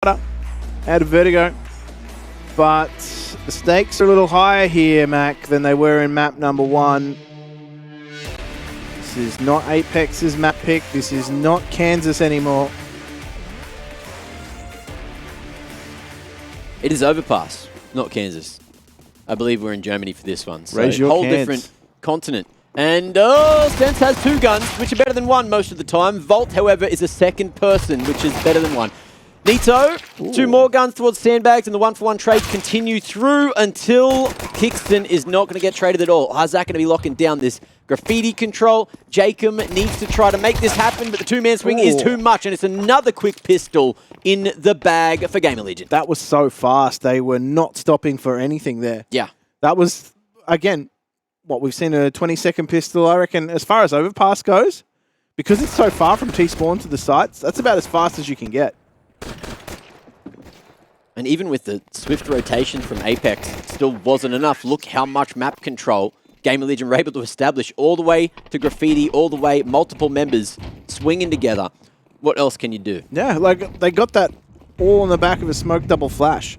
out of Vertigo. But the stakes are a little higher here, Mac, than they were in map number 1. This is not Apex's map pick. This is not Kansas anymore. It is Overpass, not Kansas. I believe we're in Germany for this one. So Raise your whole cans. different continent. And Stens has 2 guns, which are better than 1 most of the time. Volt, however, is a second person, which is better than 1. Nito, 2 more guns towards Sandbags, and the 1-for-1 trades continue through until Kingston is not going to get traded at all. Hazak going to be locking down this graffiti control. Jacob needs to try to make this happen, but the 2-man swing is too much, and it's another quick pistol in the bag for GamerLegion. That was so fast. They were not stopping for anything there. Yeah. That was, again, what we've seen a 20-second pistol. I reckon as far as Overpass goes, because it's so far from T-spawn to the sites, that's about as fast as you can get. And even with the swift rotation from Apeks, it still wasn't enough. Look how much map control GamerLegion were able to establish all the way to graffiti, all the way, multiple members swinging together. What else can you do? Yeah, like they got that all on the back of a smoke double flash.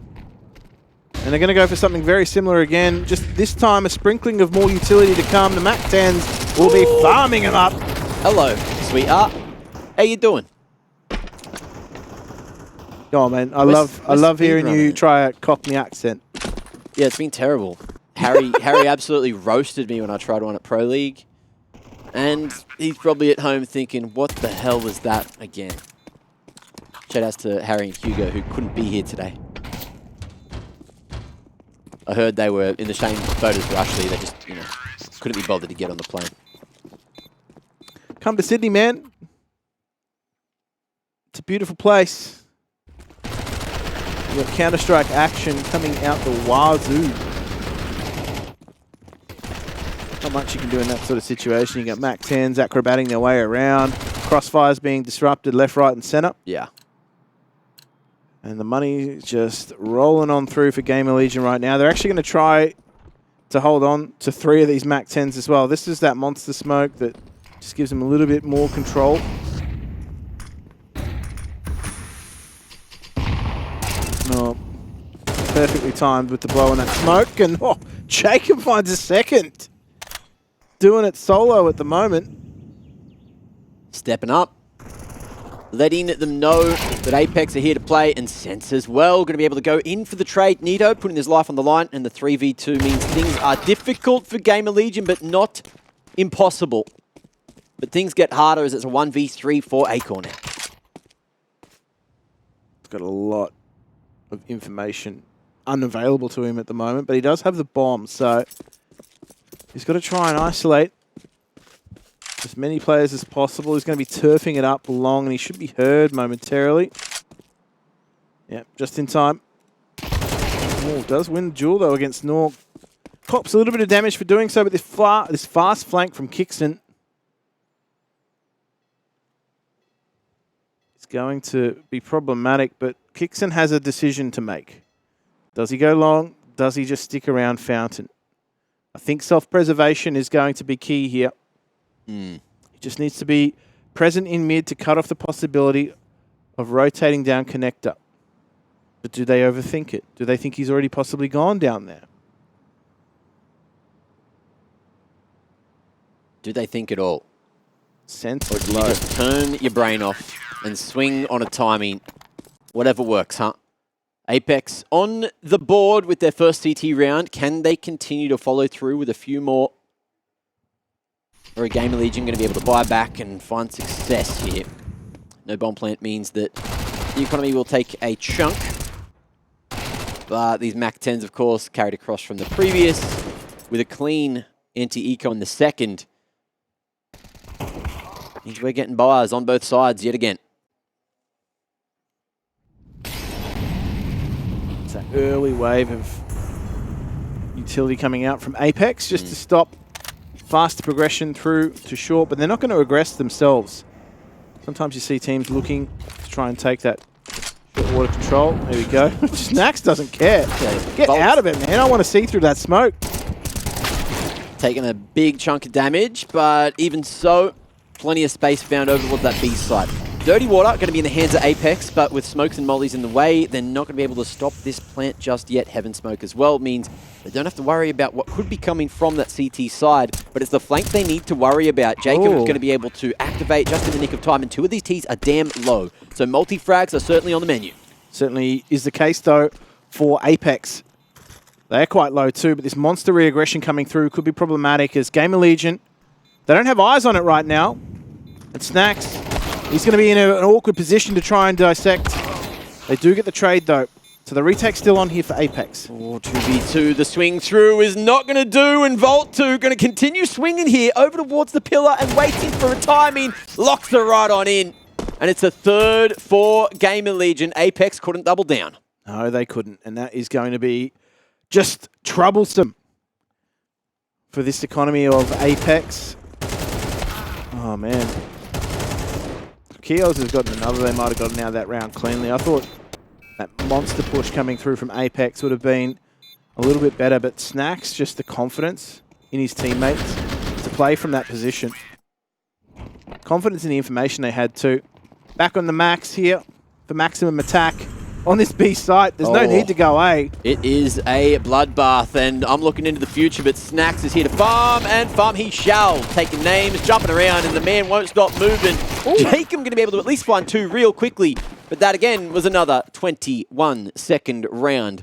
And they're going to go for something very similar again. Just this time, a sprinkling of more utility to come. The MAC-10s will be farming them up. Hello, sweetheart. How you doing? Oh man, I love hearing you try a Cockney accent. Yeah, it's been terrible. Harry absolutely roasted me when I tried one at Pro League. And he's probably at home thinking, what the hell was that again? Shout outs to Harry and Hugo, who couldn't be here today. I heard they were in the same boat as Rushley. They just, couldn't be bothered to get on the plane. Come to Sydney, man. It's a beautiful place. You've got Counter-Strike action coming out the wazoo. Not much you can do in that sort of situation. You got MAC-10s acrobating their way around. Crossfires being disrupted left, right, and center. Yeah. And the money just rolling on through for GamerLegion right now. They're actually going to try to hold on to 3 of these MAC-10s as well. This is that monster smoke that just gives them a little bit more control. Oh, perfectly timed with the blow on that smoke. And Jacob finds a second. Doing it solo at the moment. Stepping up. Letting them know that Apeks are here to play, and Sense as well. Going to be able to go in for the trade. Nito putting his life on the line, and the 3v2 means things are difficult for GamerLegion, but not impossible. But things get harder as it's a 1v3 for Acorn. It's got a lot of information unavailable to him at the moment, but he does have the bomb, so he's got to try and isolate as many players as possible. He's going to be turfing it up long, and he should be heard momentarily. Yeah, just in time. Oh, does win the duel, though, against Norg. Cops a little bit of damage for doing so, but this fast flank from Kingston is going to be problematic, but Kingston has a decision to make. Does he go long? Does he just stick around Fountain? I think self-preservation is going to be key here. He just needs to be present in mid to cut off the possibility of rotating down connector. But do they overthink it? Do they think he's already possibly gone down there? Do they think at all? Sense or do you just turn your brain off and swing on a timing? Whatever works, huh? Apeks on the board with their first CT round. Can they continue to follow through with a few more? Or a GamerLegion going to be able to buy back and find success here? No bomb plant means that the economy will take a chunk. But these MAC-10s, of course, carried across from the previous with a clean anti-eco in the second. Means we're getting buyers on both sides yet again. It's an early wave of utility coming out from Apeks just to stop faster progression through to short, but they're not going to regress themselves. Sometimes you see teams looking to try and take that short water control. There we go. Just Nax doesn't care. Get out of it, man. I want to see through that smoke. Taking a big chunk of damage, but even so, plenty of space found over towards that B site. Dirty Water going to be in the hands of Apeks, but with smokes and mollies in the way, they're not going to be able to stop this plant just yet. Heaven Smoke as well means they don't have to worry about what could be coming from that CT side, but it's the flank they need to worry about. Jacob is going to be able to activate just in the nick of time, and two of these Ts are damn low. So multi-frags are certainly on the menu. Certainly is the case, though, for Apeks. They're quite low too, but this monster re-aggression coming through could be problematic as GamerLegion, they don't have eyes on it right now. And Snacks, he's going to be in an awkward position to try and dissect. They do get the trade, though. So the retake's still on here for Apeks. Oh, 2v2, the swing through is not going to do, and Vault 2 going to continue swinging here over towards the pillar and waiting for a timing. Locks it right on in. And it's a third for GamerLegion. Apeks couldn't double down. No, they couldn't. And that is going to be just troublesome for this economy of Apeks. Oh, man. Keels has gotten another. They might have gotten out of that round cleanly. I thought that monster push coming through from Apeks would have been a little bit better, but Snacks, just the confidence in his teammates to play from that position. Confidence in the information they had too. Back on the max here for maximum attack on this B site. There's no need to go A. It is a bloodbath, and I'm looking into the future, but Snacks is here to farm, and farm he shall. Taking names, jumping around, and the man won't stop moving. Jacob going to be able to at least find two real quickly, but that again was another 21-second round.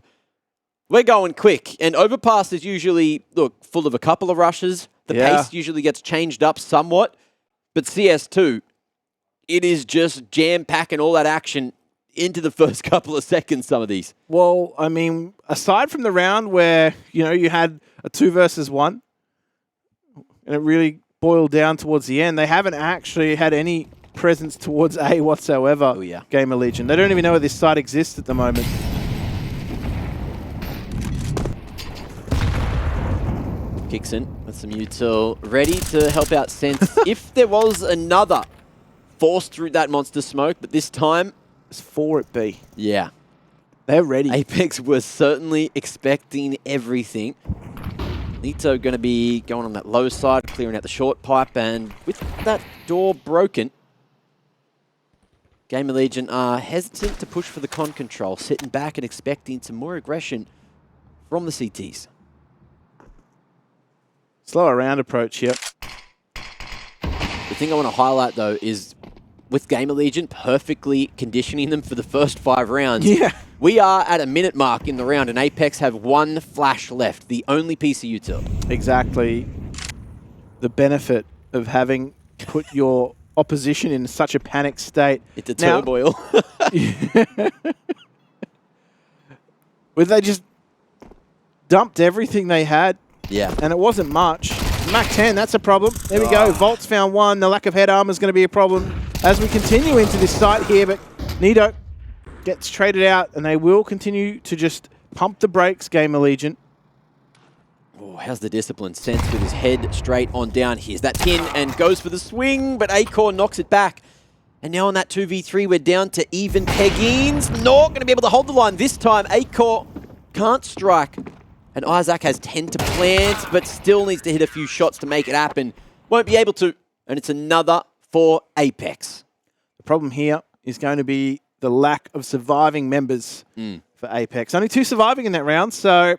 We're going quick, and Overpass is usually, look, full of a couple of rushes. The pace usually gets changed up somewhat, but CS2, it is just jam-packing all that action into the first couple of seconds, some of these. Well, I mean, aside from the round where, you know, you had a 2 versus 1, and it really boiled down towards the end, they haven't actually had any presence towards A whatsoever. Oh, yeah. GamerLegion. They don't even know where this site exists at the moment. Kixon with some util ready to help out Sense if there was another force through that monster smoke, but this time It's 4 at B. Yeah. They're ready. Apeks was certainly expecting everything. Nito going to be going on that low side, clearing out the short pipe, and with that door broken, GamerLegion are hesitant to push for the con control, sitting back and expecting some more aggression from the CTs. Slower round approach here. The thing I want to highlight, though, is with GamerLegion perfectly conditioning them for the first 5 rounds. Yeah. We are at a minute mark in the round, and Apeks have 1 flash left, the only piece of util. Exactly the benefit of having put your opposition in such a panic state. It's a turmoil. Where they just dumped everything they had. Yeah. And it wasn't much. Mach 10, that's a problem. There we go. Volt's found 1. The lack of head armor is going to be a problem as we continue into this site here. But Nito gets traded out, and they will continue to just pump the brakes, GamerLegion. Oh, how's the discipline? Sense with his head straight on down. Here's that pin and goes for the swing, but Acor knocks it back. And now on that 2v3, we're down to even peggings. Not going to be able to hold the line this time. Acor can't strike. And Isaac has 10 to plant, but still needs to hit a few shots to make it happen. Won't be able to. And it's another for Apeks. The problem here is going to be the lack of surviving members for Apeks. Only 2 surviving in that round, so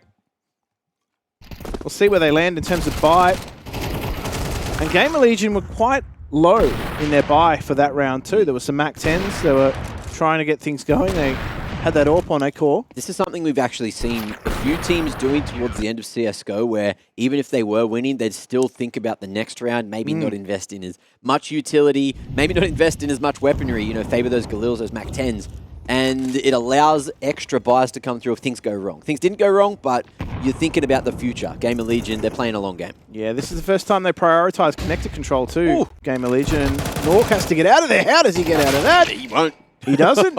we'll see where they land in terms of buy. And GamerLegion were quite low in their buy for that round too. There were some Mach 10s. They were trying to get things going. They had that AWP on Acor. This is something we've actually seen a few teams doing towards the end of CSGO, where even if they were winning, they'd still think about the next round, maybe not invest in as much utility, maybe not invest in as much weaponry, you know, favor those Galils, those Mach 10s. And it allows extra buys to come through if things go wrong. Things didn't go wrong, but you're thinking about the future. GamerLegion, they're playing a long game. Yeah, this is the first time they prioritize connector control too, GamerLegion. Nork has to get out of there. How does he get out of that? He won't. He doesn't?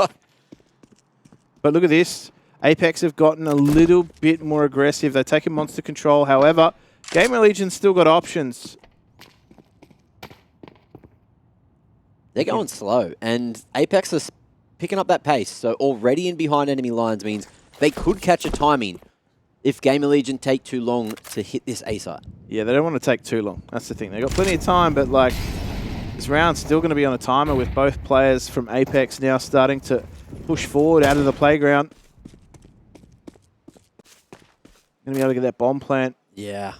But look at this. Apeks have gotten a little bit more aggressive. They've taken monster control. However, GamerLegion's still got options. They're going slow, and Apeks are picking up that pace. So already in behind enemy lines means they could catch a timing if GamerLegion take too long to hit this A site. Yeah, they don't want to take too long. That's the thing. They've got plenty of time, but like This round's still going to be on a timer with both players from Apeks now starting to push forward out of the playground. Going to be able to get that bomb plant. Yeah.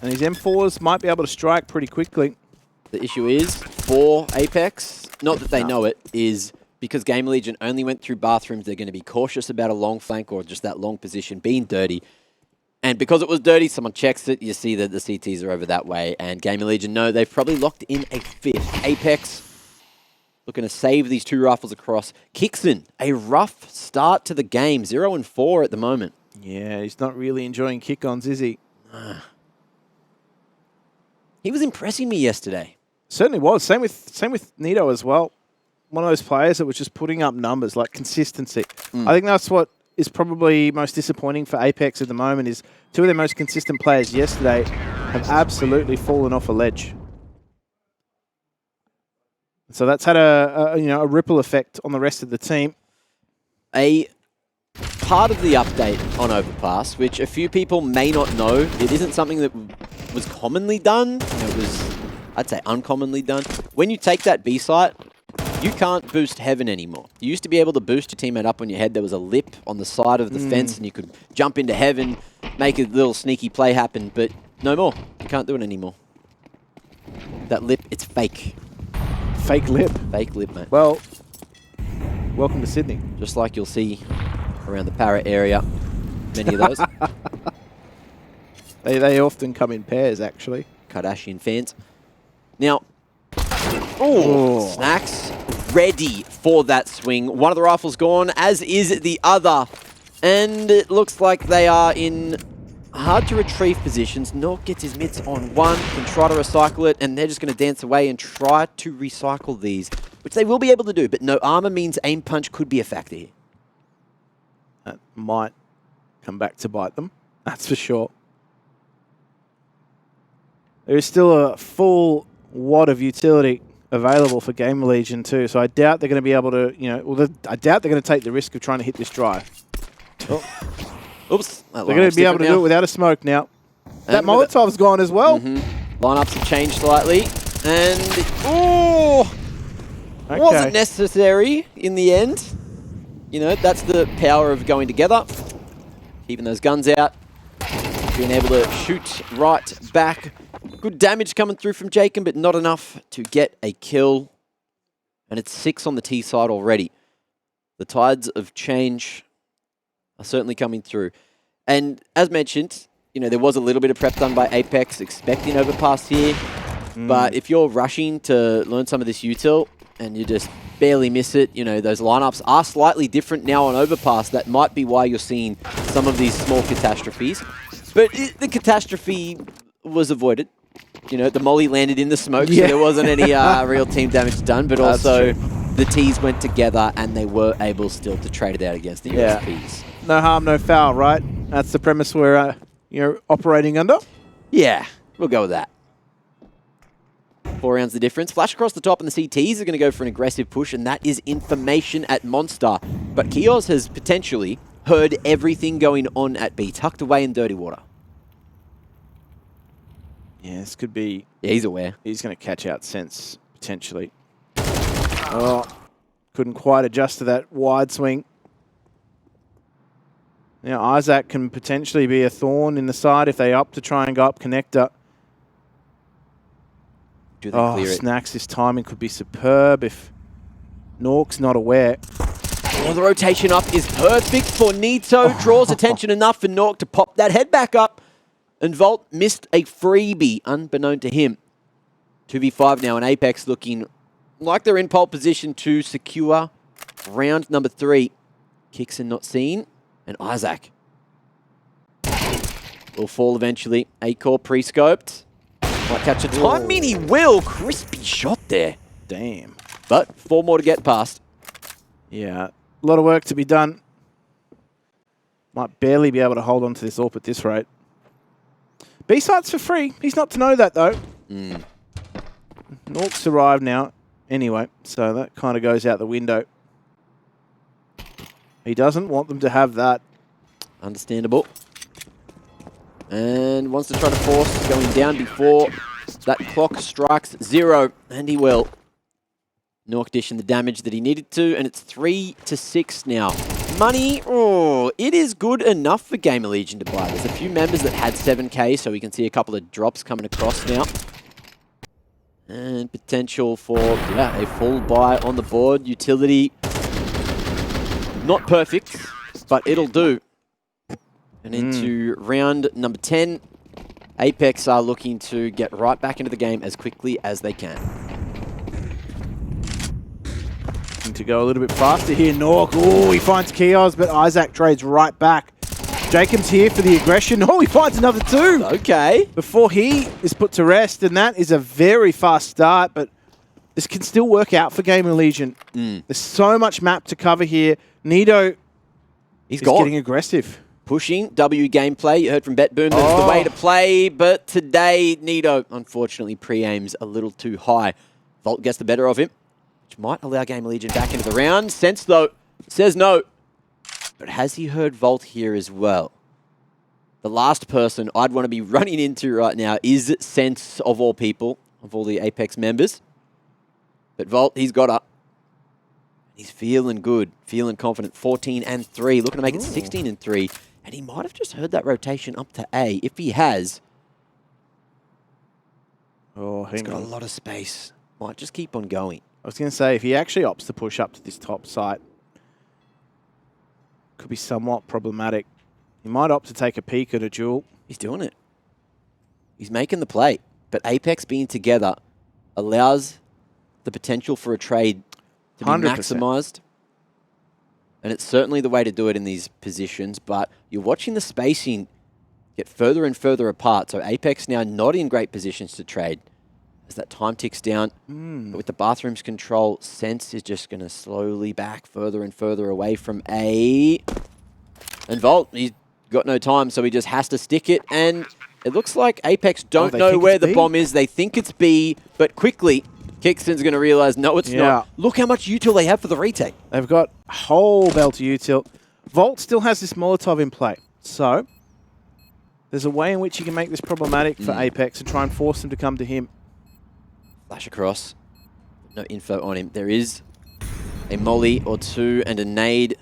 And his M4s might be able to strike pretty quickly. The issue is, for Apeks, not that they know it, is because GamerLegion only went through bathrooms, they're going to be cautious about a long flank or just that long position being dirty. And because it was dirty, someone checks it, you see that the CTs are over that way, and GamerLegion know they've probably locked in a fifth. Apeks looking to save these two rifles across. Kixon, a rough start to the game, 0-4 at the moment. Yeah, he's not really enjoying kick-ons, is he? He was impressing me yesterday. Certainly was. Same with Nito as well. One of those players that was just putting up numbers, like consistency. I think that's what is probably most disappointing for Apeks at the moment is two of their most consistent players yesterday have absolutely fallen off a ledge. So that's had a ripple effect on the rest of the team. A part of the update on Overpass, which a few people may not know, it isn't something that was commonly done. It was, I'd say, uncommonly done. When you take that B site, you can't boost heaven anymore. You used to be able to boost your teammate up on your head. There was a lip on the side of the fence, and you could jump into heaven, make a little sneaky play happen, but no more. You can't do it anymore. That lip, it's fake. Fake lip. Fake lip, mate. Well, welcome to Sydney. Just like you'll see around the Parrot area. Many of those. They often come in pairs, actually. Kardashian fans. Now, Snacks ready for that swing. One of the rifles gone, as is the other. And it looks like they are in hard to retrieve positions. Nork gets his mitts on one, can try to recycle it, and they're just going to dance away and try to recycle these, which they will be able to do, but no armor means aim punch could be a factor here. That might come back to bite them, that's for sure. There is still a full wad of utility available for GamerLegion too, so I doubt they're going to be able to, I doubt they're going to take the risk of trying to hit this dry. Oops. They're going to be able to do it without a smoke now. That Molotov's gone as well. Lineups have changed slightly, and wasn't necessary in the end. You know, that's the power of going together, keeping those guns out, being able to shoot right back. Good damage coming through from Jacob, but not enough to get a kill. And it's 6 on the T side already. The tides of change are certainly coming through. And as mentioned, there was a little bit of prep done by Apeks, expecting Overpass here. But if you're rushing to learn some of this util and you just barely miss it, those lineups are slightly different now on Overpass. That might be why you're seeing some of these small catastrophes. But the catastrophe was avoided. The molly landed in the smoke, so there wasn't any real team damage done, but also the T's went together and they were able still to trade it out against the USPs. No harm, no foul, right? That's the premise we're operating under? Yeah, we'll go with that. 4 rounds the difference. Flash across the top and the CTs are going to go for an aggressive push, and that is information at Monster. But Kios has potentially heard everything going on at B, tucked away in dirty water. Yeah, this could be... Yeah, he's aware. He's going to catch out Sense, potentially. Oh, couldn't quite adjust to that wide swing. Now, Isaac can potentially be a thorn in the side if they opt to try and go up connector. Do they clear it? Snacks, this timing could be superb if Nork's not aware. The rotation up is perfect for Nito. Draws attention enough for Nork to pop that head back up. And Volt missed a freebie, unbeknown to him. 2v5 now, and Apeks looking like they're in pole position to secure round number 3. Kixon not seen, and Isaac will fall eventually. 8-core pre-scoped. Might catch a time. I mean, he will. Crispy shot there. Damn. But 4 more to get past. Yeah, a lot of work to be done. Might barely be able to hold on to this AWP at this rate. B-site's for free. He's not to know that, though. Nork's arrived now anyway, so that kind of goes out the window. He doesn't want them to have that. Understandable. And wants to try to force going down before that clock strikes 0, and he will. Nork dishing the damage that he needed to, and it's 3-6 now. Money, oh, it is good enough for GamerLegion to buy. There's a few members that had 7k, so we can see a couple of drops coming across now. And potential for a full buy on the board. Utility, not perfect, but it'll do. And into round number 10, Apeks are looking to get right back into the game as quickly as they can. To go a little bit faster here, Nork. Oh, he finds Kios, but Isaac trades right back. Jacob's here for the aggression. Oh, he finds another two. Okay. Before he is put to rest, and that is a very fast start, but this can still work out for GamerLegion. There's so much map to cover here. Nido is getting aggressive. Pushing, W gameplay. You heard from BetBoom, that's the way to play, but today Nido unfortunately pre-aims a little too high. Volt gets the better of him, which might allow GamerLegion back into the round. Sense, though, says no. But has he heard Volt here as well? The last person I'd want to be running into right now is Sense, of all people, of all the Apeks members. But Volt, he's got up. He's feeling good, feeling confident. 14-3, looking to make it 16-3. And he might have just heard that rotation up to A. If he has, he's got a lot of space. Might just keep on going. I was going to say, if he actually opts to push up to this top site, could be somewhat problematic. He might opt to take a peek at a duel. He's doing it. He's making the play. But Apeks being together allows the potential for a trade to be 100%. maximized. And it's certainly the way to do it in these positions. But you're watching the spacing get further and further apart. So Apeks now not in great positions to trade. As that time ticks down, but with the bathroom's control, Sense is just going to slowly back further and further away from A. And Volt, he's got no time, so he just has to stick it. And it looks like Apeks don't know where the bomb is. They think it's B, but quickly, Kickston's going to realize, no, it's not. Look how much util they have for the retake. They've got a whole belt of util. Volt still has this Molotov in play, so there's a way in which he can make this problematic for Apeks and try and force them to come to him. Flash across. No info on him. There is a molly or two and a nade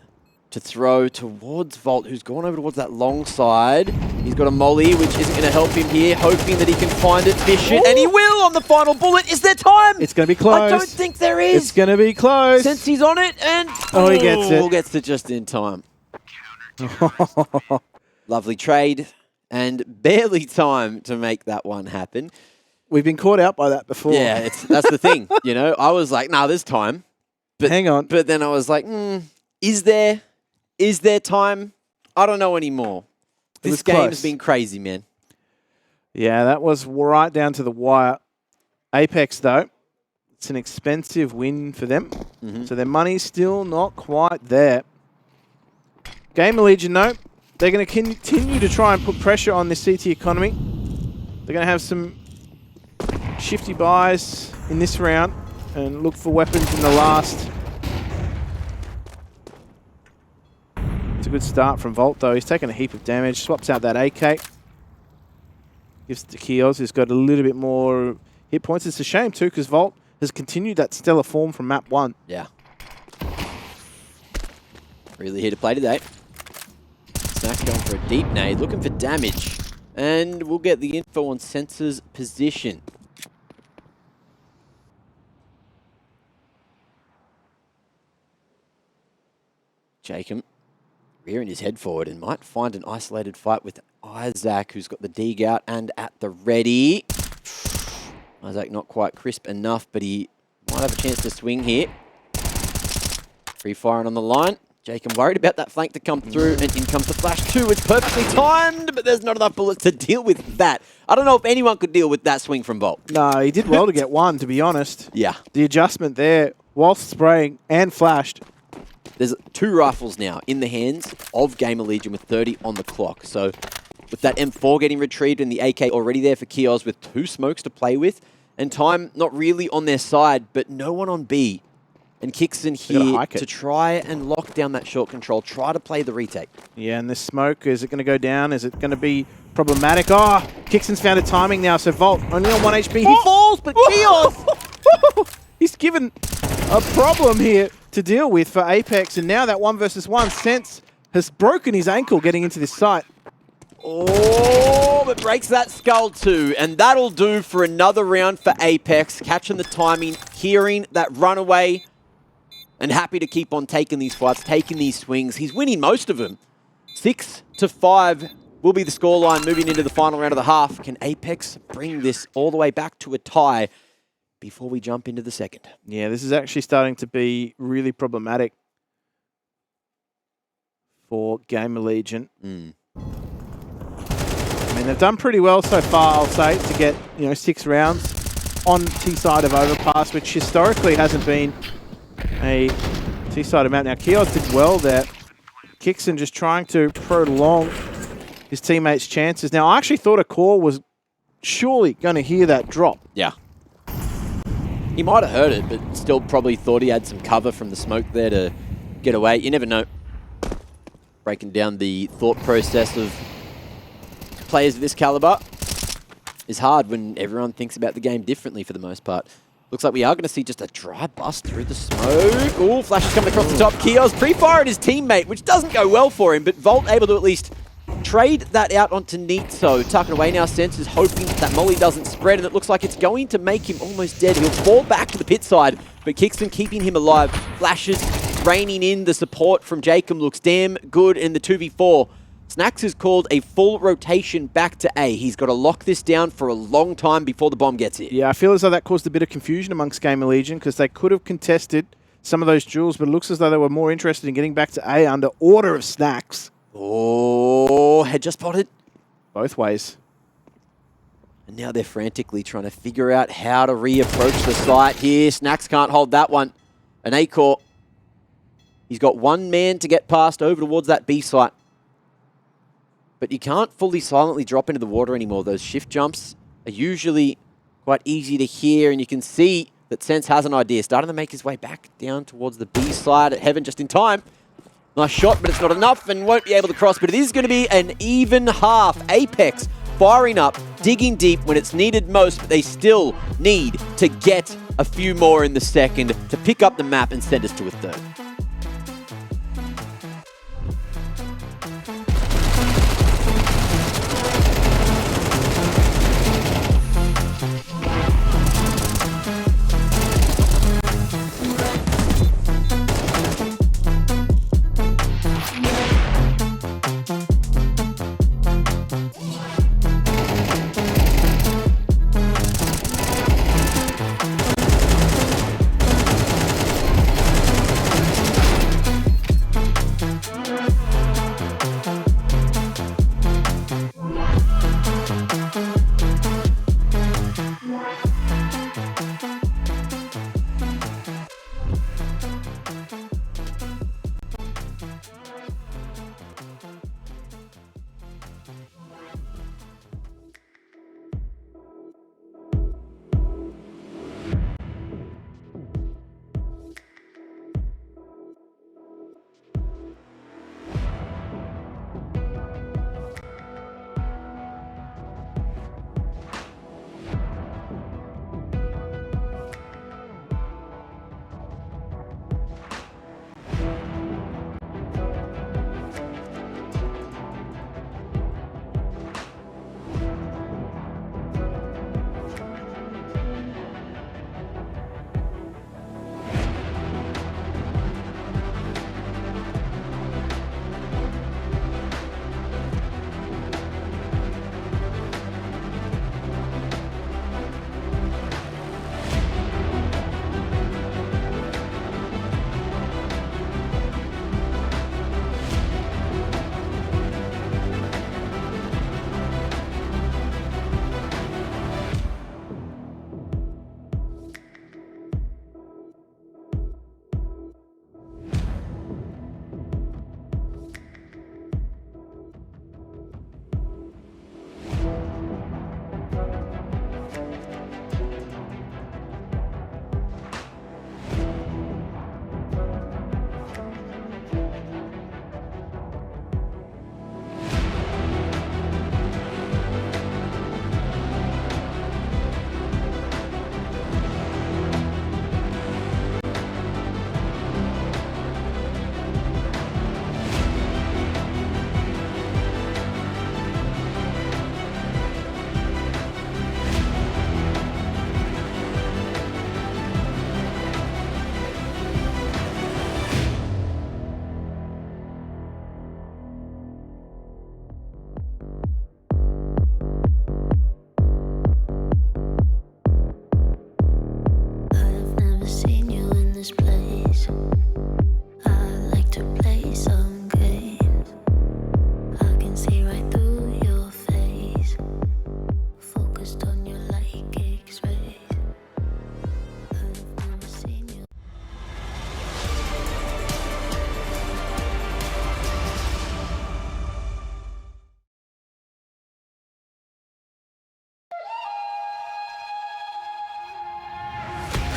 to throw towards Volt, who's gone over towards that long side. He's got a molly, which isn't going to help him here, hoping that he can find it, fish it, and he will on the final bullet. Is there time? It's going to be close. I don't think there is. It's going to be close. Since he's on it, and he gets it. Gets it just in time. Lovely trade, and barely time to make that one happen. We've been caught out by that before. Yeah, that's the thing. You know, I was like, nah, there's time. But hang on. But then I was like, is there time? I don't know anymore. This game's been crazy, man. Yeah, that was right down to the wire. Apeks, though, it's an expensive win for them. So their money's still not quite there. GamerLegion, though, they're going to continue to try and put pressure on this CT economy. They're going to have some shifty buys in this round and look for weapons in the last. It's a good start from Volt, though. He's taken a heap of damage, swaps out that AK. Gives it to Kios, who's got a little bit more hit points. It's a shame, too, because Volt has continued that stellar form from map 1. Yeah. Really here to play today. Snack going for a deep nade, looking for damage. And we'll get the info on Sense's position. Jacob rearing his head forward and might find an isolated fight with Isaac, who's got the dig out and at the ready. Isaac not quite crisp enough, but he might have a chance to swing here. Free firing on the line. Jacob worried about that flank to come through, and in comes the flash too. It's perfectly timed, but there's not enough bullets to deal with that. I don't know if anyone could deal with that swing from Volt. No, he did well to get one, to be honest. Yeah. The adjustment there, whilst spraying and flashed. There's 2 rifles now in the hands of GamerLegion with 30 on the clock. So with that M4 getting retrieved and the AK already there for Kios with 2 smokes to play with, and time not really on their side, but no one on B. And Kickson here to try and lock down that short control, try to play the retake. Yeah, and this smoke, is it going to go down? Is it going to be problematic? Oh, Kickson's found a timing now, so Volt only on 1 HP. He falls, but Kios! He's given a problem here to deal with for Apeks. And now that 1 versus 1, Sense has broken his ankle getting into this site. Oh, but breaks that skull too. And that'll do for another round for Apeks. Catching the timing, hearing that runaway, and happy to keep on taking these fights, taking these swings. He's winning most of them. 6-5 will be the scoreline moving into the final round of the half. Can Apeks bring this all the way back to a tie before we jump into the second? Yeah, this is actually starting to be really problematic for GamerLegion. I mean, they've done pretty well so far, I'll say, to get 6 rounds on T-side of Overpass, which historically hasn't been a T-side amount. Now, Kios did well there. Kixon just trying to prolong his teammates' chances. Now, I actually thought a core was surely going to hear that drop. Yeah. He might have heard it, but still probably thought he had some cover from the smoke there to get away. You never know. Breaking down the thought process of players of this caliber is hard when everyone thinks about the game differently for the most part. Looks like we are going to see just a dry bust through the smoke. Ooh, flash is coming across the top. Kios pre-firing his teammate, which doesn't go well for him, but Volt able to at least trade that out onto Nitso. Tucking away now, Sense is hoping that Molly doesn't spread, and it looks like it's going to make him almost dead. He'll fall back to the pit side, but Kixon keeping him alive. Flashes raining in. The support from Jacob looks damn good in the 2v4. Snacks has called a full rotation back to A. He's got to lock this down for a long time before the bomb gets here. Yeah, I feel as though that caused a bit of confusion amongst GamerLegion because they could have contested some of those duels, but it looks as though they were more interested in getting back to A under order of Snacks. Oh, head just spotted. Both ways. And now they're frantically trying to figure out how to reapproach the site here. Snacks can't hold that one. An A-core. He's got one man to get past over towards that B site. But you can't fully silently drop into the water anymore. Those shift jumps are usually quite easy to hear, and you can see that Sense has an idea. Starting to make his way back down towards the B side at Heaven just in time. Nice shot, but it's not enough and won't be able to cross. But it is going to be an even half. Apeks firing up, digging deep when it's needed most, but they still need to get a few more in the second to pick up the map and send us to a third.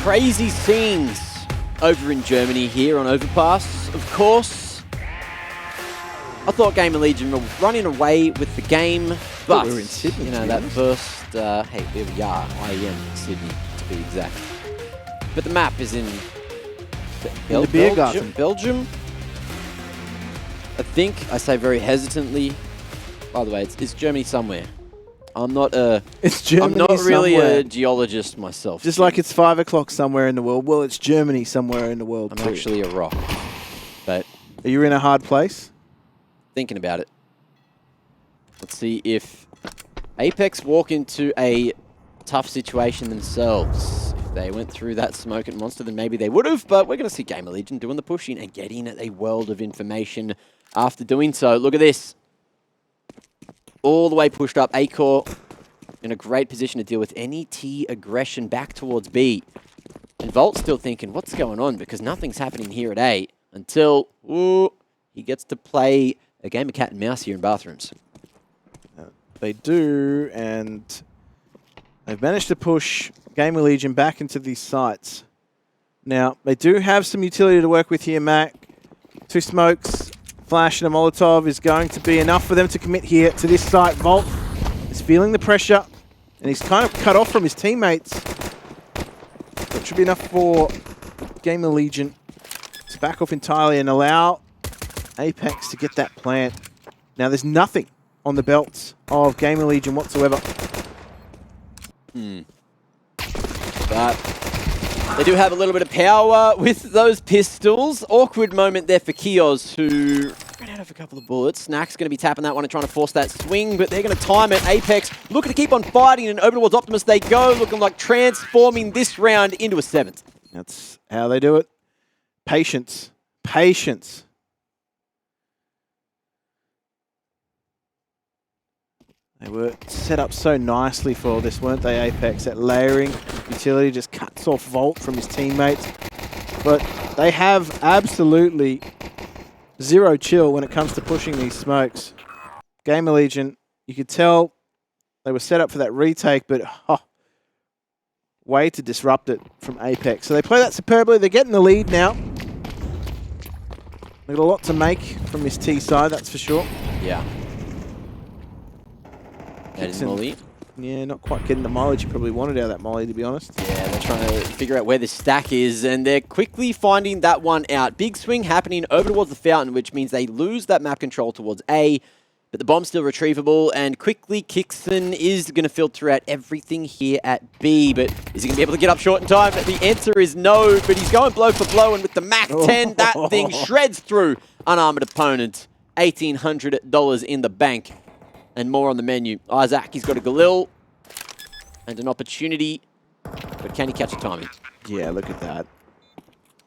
crazy scenes over in Germany here on Overpass. Of course, I thought GamerLegion were running away with the game, but we were in Sydney, you know, that first, hey, there we are, IEM Sydney to be exact. But the map is in the beer garden. Belgium. I think, I say very hesitantly, by the way, it's Germany somewhere. I'm not a. It's Germany. I'm not really somewhere. a geologist myself. Just like it's 5 o'clock somewhere in the world. Well, it's Germany somewhere in the world. I'm too. actually a rock, but Are you in a hard place? thinking about it. Let's see if Apeks walk into a tough situation themselves. If they went through that smoke at Monster, then maybe they would have. But we're going to see GamerLegion doing the pushing and getting a world of information after doing so. Look at this. All the way pushed up. A-Core in a great position to deal with any T aggression back towards B. And Volt's still thinking, what's going on? Because nothing's happening here at A until he gets to play a game of cat and mouse here in bathrooms. They do, and they've managed to push GamerLegion back into these sites. Now, they do have some utility to work with here, Mac. 2 smokes, flash and a Molotov is going to be enough for them to commit here to this site. Volt is feeling the pressure, and he's kind of cut off from his teammates. That should be enough for GamerLegion to back off entirely and allow Apeks to get that plant. Now, there's nothing on the belts of GamerLegion whatsoever. But they do have a little bit of power with those pistols. Awkward moment there for Kioz, who ran out of a couple of bullets. Snack's going to be tapping that one and trying to force that swing, but they're going to time it. Apeks looking to keep on fighting, and over towards Optimus they go, looking like transforming this round into a 7th. That's how they do it. Patience. Patience. They were set up so nicely for this, weren't they, Apeks? That layering utility just cuts off Volt from his teammates. But they have absolutely zero chill when it comes to pushing these smokes. GamerLegion, you could tell they were set up for that retake, but way to disrupt it from Apeks. So they play that superbly. They're getting the lead now. They've got a lot to make from this T side, that's for sure. Yeah. That is Molly. Yeah, not quite getting the mileage you probably wanted out of that Molly, to be honest. Yeah, they're trying to figure out where the stack is, and they're quickly finding that one out. Big swing happening over towards the fountain, which means they lose that map control towards A, but the bomb's still retrievable, and quickly Kixon is going to filter out everything here at B, but is he going to be able to get up short in time? The answer is no, but he's going blow for blow, and with the MAC-10, that thing shreds through unarmored opponent. $1,800 in the bank. And more on the menu. Isaac, he's got a Galil and an opportunity, but can he catch the timing? Yeah, look at that.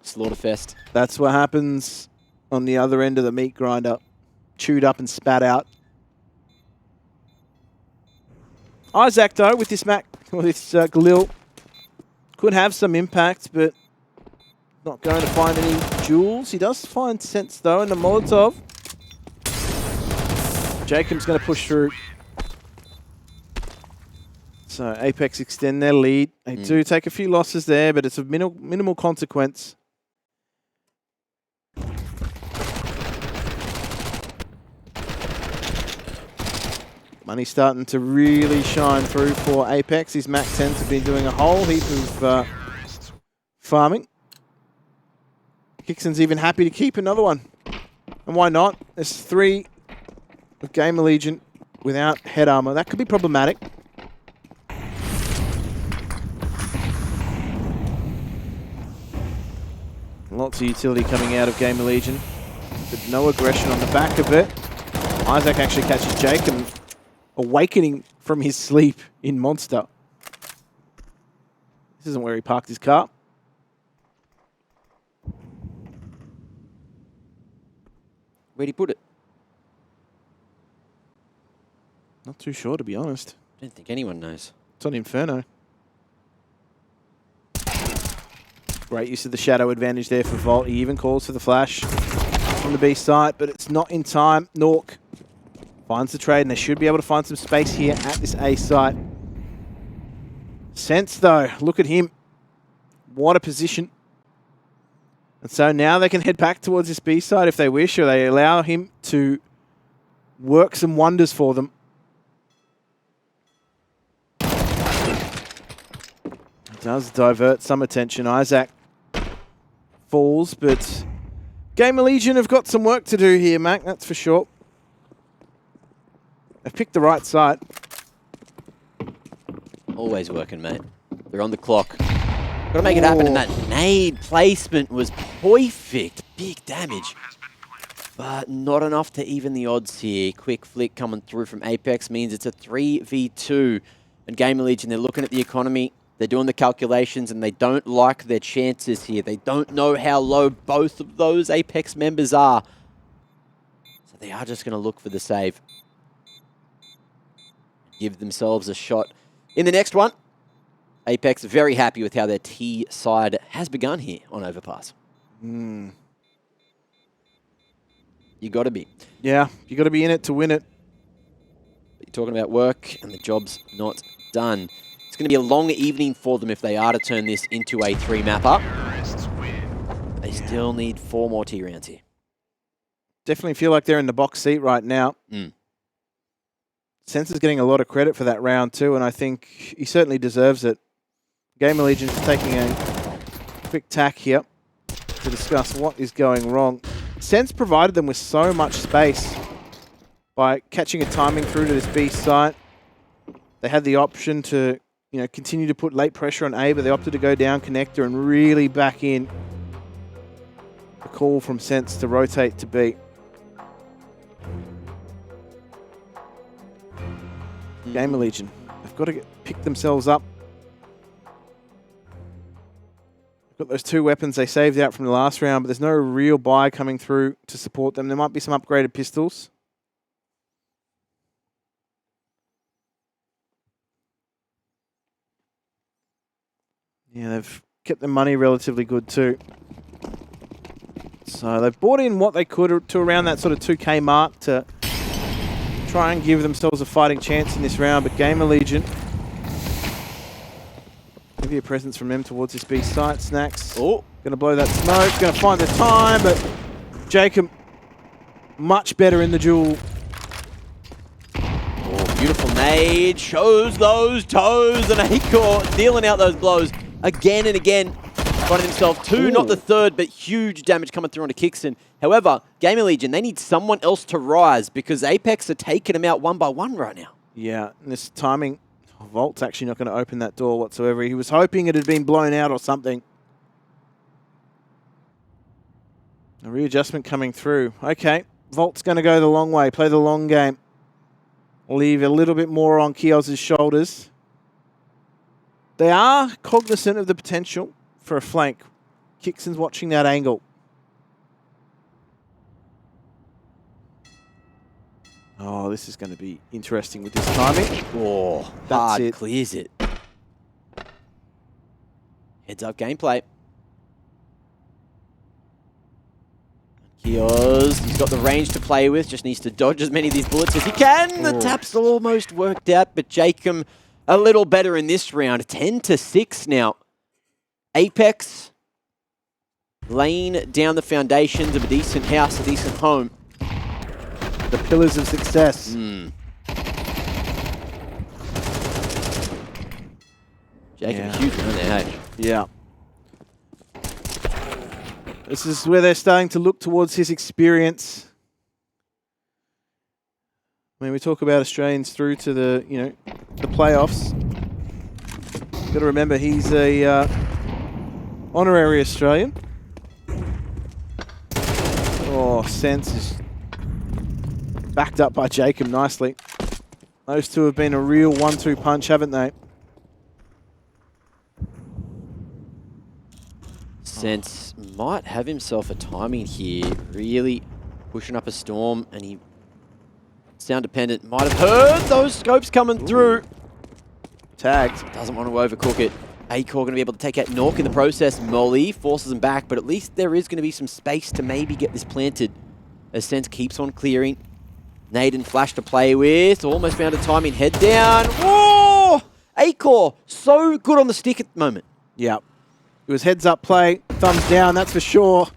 Slaughterfest. That's what happens on the other end of the meat grinder. Chewed up and spat out. Isaac, though, with this Galil, could have some impact, but not going to find any jewels. He does find sense, though, in the Molotov. Jacob's going to push through. So Apeks extend their lead. They do take a few losses there, but it's of minimal consequence. Money's starting to really shine through for Apeks. His MAC-10s have been doing a whole heap of farming. Kixon's even happy to keep another one. And why not? There's 3 with GamerLegion without head armor. That could be problematic. Lots of utility coming out of GamerLegion, but no aggression on the back of it. Isaac actually catches Jacob, awakening from his sleep in Monster. This isn't where he parked his car. Where'd he put it? Not too sure, to be honest. I don't think anyone knows. It's on Inferno. Great use of the shadow advantage there for Volt. He even calls for the flash from the B site, but it's not in time. Nork finds the trade, and they should be able to find some space here at this A site. Sense, though, look at him. What a position. And so now they can head back towards this B side if they wish, or they allow him to work some wonders for them. It does divert some attention. Isaac falls, but GamerLegion have got some work to do here, Mac, that's for sure. They've picked the right side. Always working, mate. They're on the clock. Got to make it happen, and that nade placement was perfect. Big damage. But not enough to even the odds here. Quick flick coming through from Apeks means it's a 3v2. And GamerLegion, they're looking at the economy. They're doing the calculations, and they don't like their chances here. They don't know how low both of those Apeks members are. So they are just going to look for the save. Give themselves a shot in the next one. Apeks very happy with how their T side has begun here on Overpass. You got to be. Yeah, you got to be in it to win it. But you're talking about work, and the job's not done. It's going to be a long evening for them if they are to turn this into a 3-mapper. They still need 4 more T rounds here. Definitely feel like they're in the box seat right now. Sensor's getting a lot of credit for that round too, and I think he certainly deserves it. GamerLegion is taking a quick tack here to discuss what is going wrong. Sense provided them with so much space by catching a timing through to this B site. They had the option to, continue to put late pressure on A, but they opted to go down connector and really back in. A call from Sense to rotate to B. GamerLegion, they've got to pick themselves up. Got those 2 weapons they saved out from the last round, but there's no real buy coming through to support them. There might be some upgraded pistols. Yeah, they've kept their money relatively good too. So they've bought in what they could to around that sort of 2K mark to try and give themselves a fighting chance in this round, but GamerLegion, maybe a presence from them towards this B site. Snacks, going to blow that smoke, going to find the time, but Jacob, much better in the duel. Beautiful nade, shows those toes, and Akor dealing out those blows again and again. Finding himself 2, not the 3rd, but huge damage coming through onto Kingston. However, GamerLegion, they need someone else to rise because Apeks are taking him out 1 by 1 right now. Yeah, and this timing, Volt's actually not going to open that door whatsoever. He was hoping it had been blown out or something. A readjustment coming through. Okay, Volt's going to go the long way, play the long game. Leave a little bit more on Kioz's shoulders. They are cognizant of the potential for a flank. Kickson's watching that angle. Oh, this is going to be interesting with this timing. Oh, that's hard it. Clears it. Heads up gameplay. Kioz, he's got the range to play with, just needs to dodge as many of these bullets as he can. The tap's almost worked out, but Jacob a little better in this round. 10-6 now. Apeks laying down the foundations of a decent house, a decent home. The pillars of success. Jacob, a huge one there, hey? Yeah. This is where they're starting to look towards his experience. I mean, we talk about Australians through to the, the playoffs. Got to remember he's a honorary Australian. Oh, Sense is backed up by Jacob nicely. Those two have been a real 1-2 punch, haven't they? Sense might have himself a timing here, really pushing up a storm, and he, sound dependent, might have heard those scopes coming through. Tagged. Doesn't want to overcook it. Akor going to be able to take out Nork in the process. Molly forces him back, but at least there is going to be some space to maybe get this planted as Sense keeps on clearing. Nade and flash to play with. Almost found a timing. Head down. Whoa! Akor, so good on the stick at the moment. Yeah. It was heads up play, thumbs down, that's for sure.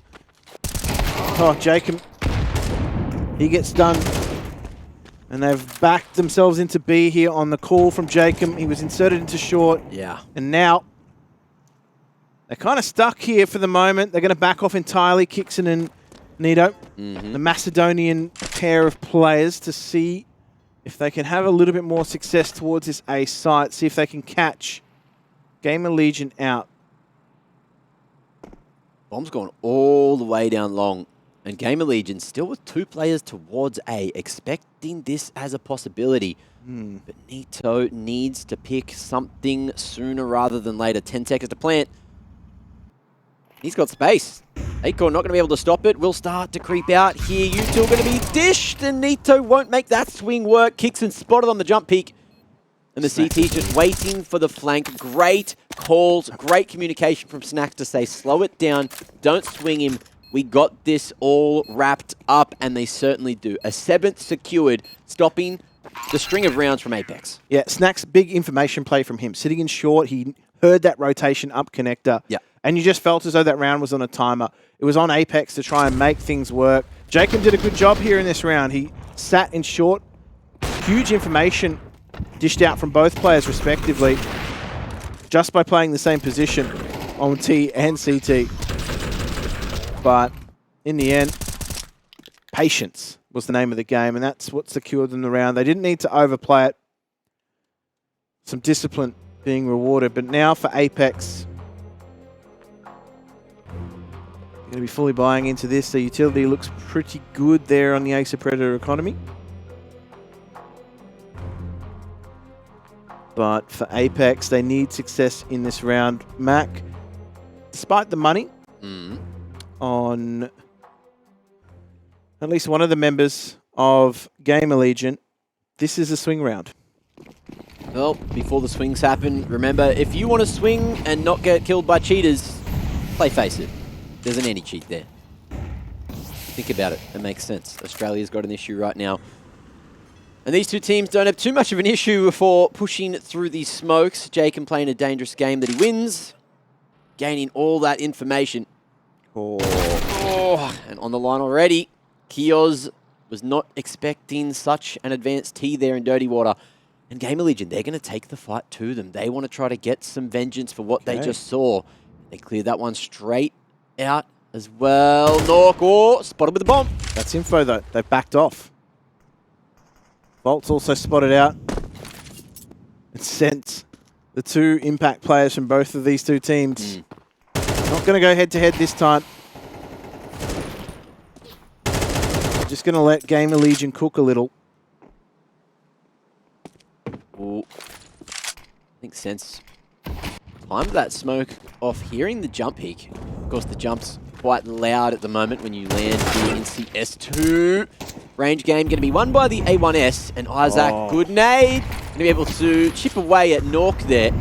Oh, Jacob, he gets done. And they've backed themselves into B here on the call from Jacob. He was inserted into short. Yeah. And now they're kind of stuck here for the moment. They're going to back off entirely, Kixon and Nito, the Macedonian pair of players, to see if they can have a little bit more success towards this A site, see if they can catch GamerLegion out. Bomb's gone all the way down long. And GamerLegion still with 2 players towards A, expecting this as a possibility. But Nito needs to pick something sooner rather than later. 10 seconds to plant. He's got space. Acorn not going to be able to stop it. Will start to creep out here. You two are going to be dished, and Nito won't make that swing work. Kicks and spotted on the jump peak. And the CT's just waiting for the flank. Great calls, great communication from Snacks to say, slow it down, don't swing him. We got this all wrapped up, and they certainly do. A 7th secured, stopping the string of rounds from Apeks. Yeah, Snacks, big information play from him. Sitting in short, he heard that rotation up connector. Yeah. And you just felt as though that round was on a timer. It was on Apeks to try and make things work. Jacob did a good job here in this round. He sat in short. Huge information dished out from both players respectively, just by playing the same position on T and CT. But in the end, patience was the name of the game, and that's what secured them the round. They didn't need to overplay it. Some discipline being rewarded. But now for Apeks, they're going to be fully buying into this. The utility looks pretty good there on the Ace of Predator economy. But for Apeks, they need success in this round. Mac, despite the money on at least one of the members of GamerLegion, this is a swing round. Well, before the swings happen, remember, if you want to swing and not get killed by cheaters, play Face It. There's an anti-cheat there. Think about it. It makes sense. Australia's got an issue right now. And these two teams don't have too much of an issue for pushing through these smokes. Jacob playing a dangerous game that he wins, gaining all that information. And on the line already, Kioz was not expecting such an advanced T there in Dirty Water. And GamerLegion, they're going to take the fight to them. They want to try to get some vengeance for what they just saw. They cleared that one straight out as well. Nork, spotted with the bomb. That's info though. They've backed off. Volt's also spotted out. And sent the 2 impact players from both of these two teams. Not going to go head-to-head this time. Just going to let GamerLegion cook a little. Ooh. Makes sense. Timed that smoke off hearing the jump peak. Of course, the jump's quite loud at the moment when you land here in CS2. Range game going to be won by the A1S, and Isaac, good nade. Going to be able to chip away at Nork there.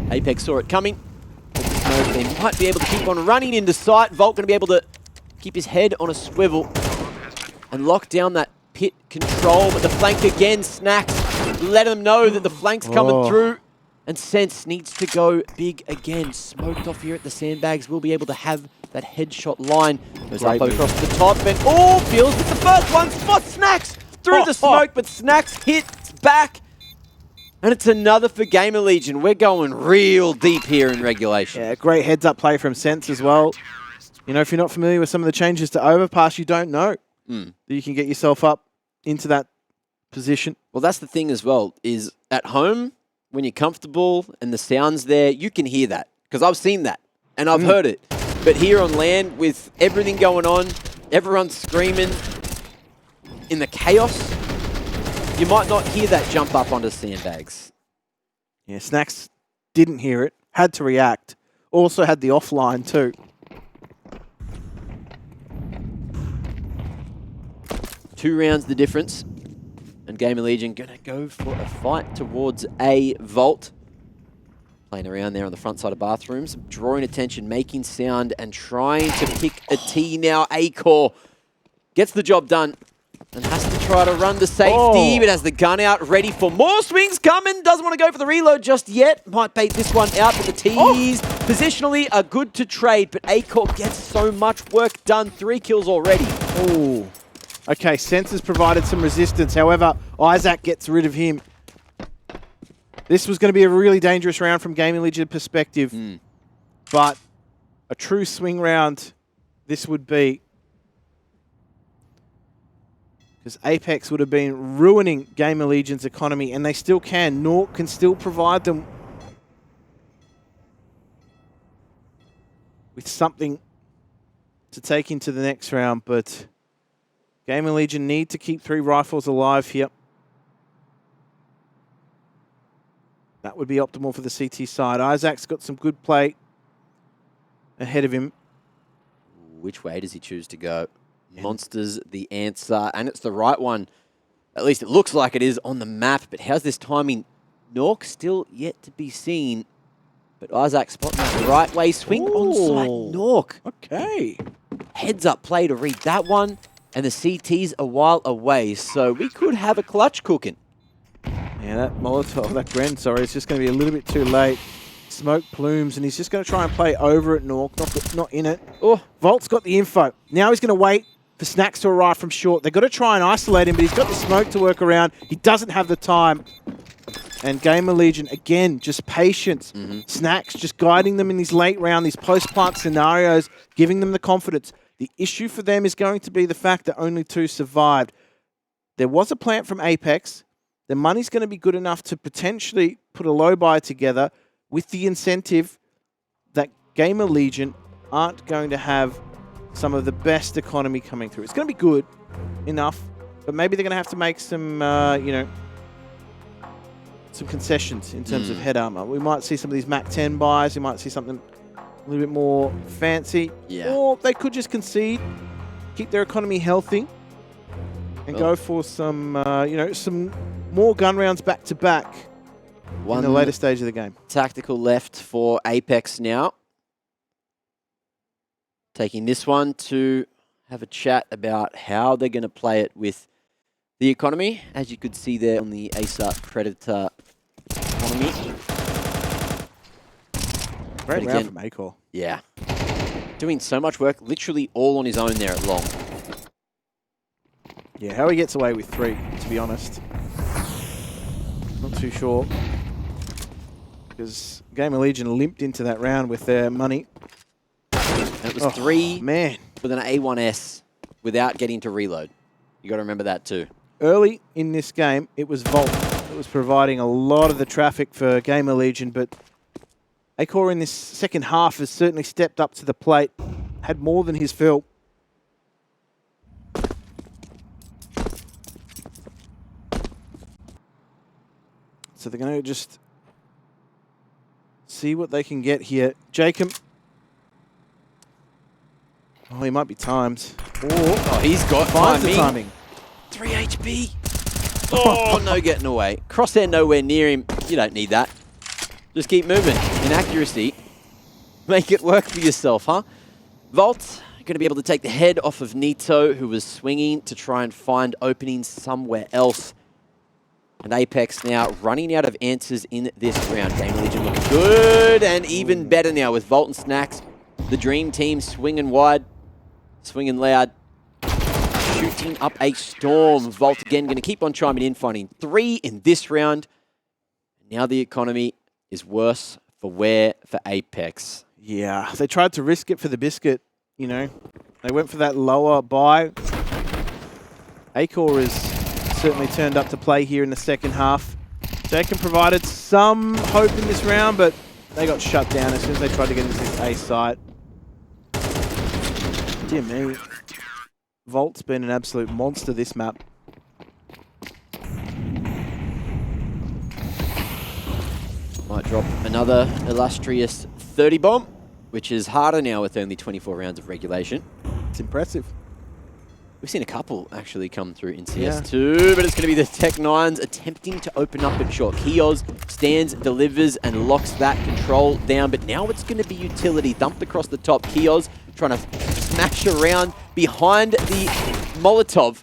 Apeks saw it coming. With the smoke, they might be able to keep on running into sight. Volt going to be able to keep his head on a swivel and lock down that pit control. But the flank again, Snacks, let them know that the flank's coming through. And Sense needs to go big again. Smoked off here at the sandbags. Will be able to have that headshot line. Goes up across the top and feels it's the first one. Spot Snacks through the smoke, but Snacks hits back. And it's another for GamerLegion. We're going real deep here in regulation. Yeah, great heads-up play from Sense as well. You know, if you're not familiar with some of the changes to Overpass, you don't know that you can get yourself up into that position. Well, that's the thing as well, is at home, when you're comfortable and the sound's there, you can hear that. Because I've seen that and I've heard it. But here on land, with everything going on, everyone screaming, in the chaos, you might not hear that jump up onto sandbags. Yeah, Snacks didn't hear it, had to react. Also had the offline too. Two rounds the difference. And GamerLegion going to go for a fight towards a Vault. Playing around there on the front side of bathrooms, drawing attention, making sound, and trying to pick a T now. A-Core gets the job done and has to try to run to safety, but has the gun out, ready for more swings coming. Doesn't want to go for the reload just yet. Might bait this one out, but the T's positionally are good to trade, but Acor gets so much work done. 3 kills already. Oh. Okay, Sensor's provided some resistance. However, Isaac gets rid of him. This was going to be a really dangerous round from GamerLegion perspective. But a true swing round this would be. Because Apeks would have been ruining GamerLegion's economy, and they still can. Nork can still provide them with something to take into the next round, but GamerLegion need to keep 3 rifles alive here. That would be optimal for the CT side. Isaac's got some good play ahead of him. Which way does he choose to go? Yeah. Monster's the answer, and it's the right one. At least it looks like it is on the map, but how's this timing? Nork still yet to be seen, but Isaac spotting that the right way. Swing on site, Nork. Okay. Heads up play to read that one, and the CT's a while away, so we could have a clutch cooking. Yeah, that Molotov, that Gren, sorry, it's just going to be a little bit too late. Smoke plumes, and he's just going to try and play over at Nork, not in it. Oh, Volt's got the info. Now he's going to wait for Snacks to arrive from short. They've got to try and isolate him, but he's got the smoke to work around. He doesn't have the time. And GamerLegion, again, just patience. Snacks just guiding them in these late round, these post-plant scenarios, giving them the confidence. The issue for them is going to be the fact that only 2 survived. There was a plant from Apeks. The money's going to be good enough to potentially put a low buy together with the incentive that GamerLegion aren't going to have some of the best economy coming through. It's going to be good enough, but maybe they're going to have to make some, some concessions in terms of head armor. We might see some of these Mac 10 buys. We might see something a little bit more fancy. Yeah. Or they could just concede, keep their economy healthy, and go for some, some more gun rounds back to back in the later stage of the game. Tactical left for Apeks now. Taking this one to have a chat about how they're going to play it with the economy. As you could see there on the ASAP Predator economy. Great round from Acor. Yeah. Doing so much work, literally all on his own there at long. Yeah, how he gets away with 3, to be honest. Not too sure. Because GamerLegion limped into that round with their money. And it was 3 man. with an A1S without getting to reload. You got to remember that too. Early in this game, it was Volt that was providing a lot of the traffic for GamerLegion, but Acor in this second half has certainly stepped up to the plate, had more than his fill. So they're going to just see what they can get here. Jacob. Oh, he might be timed. Oh, he's got timing. 3 HP. Oh, no getting away. Crosshair nowhere near him. You don't need that. Just keep moving. Inaccuracy. Make it work for yourself, huh? Volt, going to be able to take the head off of Nito, who was swinging to try and find openings somewhere else. And Apeks now running out of answers in this round. GamerLegion looking good and even better now with Volt and Snacks. The dream team swinging wide, swinging loud, shooting up a storm. Volt again going to keep on chiming in, finding 3 in this round. Now the economy is worse for wear for Apeks. Yeah, they tried to risk it for the biscuit, you know. They went for that lower buy. Acor is certainly turned up to play here in the second half. Jacob provided some hope in this round, but they got shut down as soon as they tried to get into this A site. Dear me. Volt's been an absolute monster this map. Might drop another illustrious 30 bomb, which is harder now with only 24 rounds of regulation. It's impressive. We've seen a couple actually come through in CS2, but it's going to be the Tech-9s attempting to open up at short. Kios stands, delivers, and locks that control down, but now it's going to be utility. Dumped across the top. Kios trying to smash around behind the Molotov.